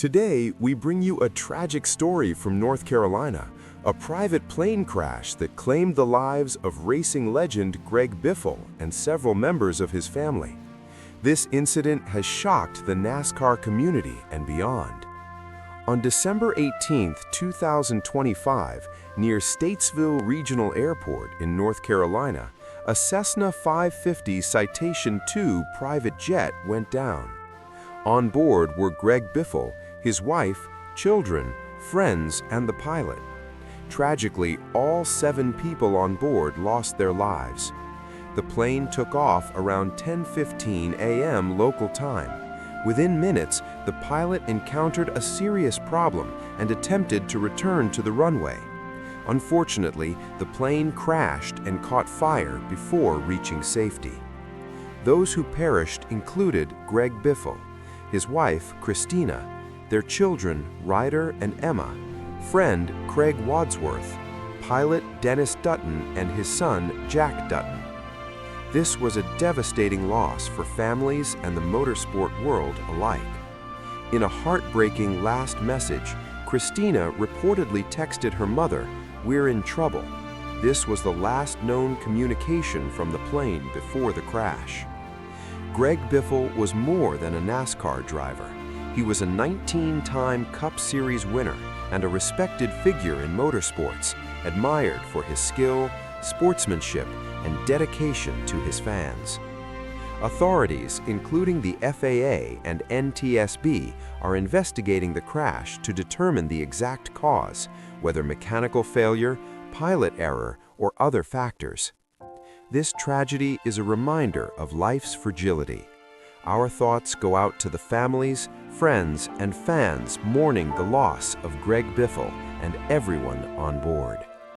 Today, we bring you a tragic story from North Carolina, a private plane crash that claimed the lives of racing legend Greg Biffle and several members of his family. This incident has shocked the NASCAR community and beyond. On December 18, 2025, near Statesville Regional Airport in North Carolina, a Cessna 550 Citation II private jet went down. On board were Greg Biffle, his wife, children, friends, and the pilot. Tragically, all 7 people on board lost their lives. The plane took off around 10:15 a.m. local time. Within minutes, the pilot encountered a serious problem and attempted to return to the runway. Unfortunately, the plane crashed and caught fire before reaching safety. Those who perished included Greg Biffle, his wife, Christina, their children, Ryder and Emma, friend, Craig Wadsworth, pilot Dennis Dutton, and his son, Jack Dutton. This was a devastating loss for families and the motorsport world alike. In a heartbreaking last message, Christina reportedly texted her mother, "We're in trouble." This was the last known communication from the plane before the crash. Greg Biffle was more than a NASCAR driver. He was a 19-time Cup Series winner and a respected figure in motorsports, admired for his skill, sportsmanship, and dedication to his fans. Authorities, including the FAA and NTSB, are investigating the crash to determine the exact cause, whether mechanical failure, pilot error, or other factors. This tragedy is a reminder of life's fragility. Our thoughts go out to the families, friends, and fans mourning the loss of Greg Biffle and everyone on board.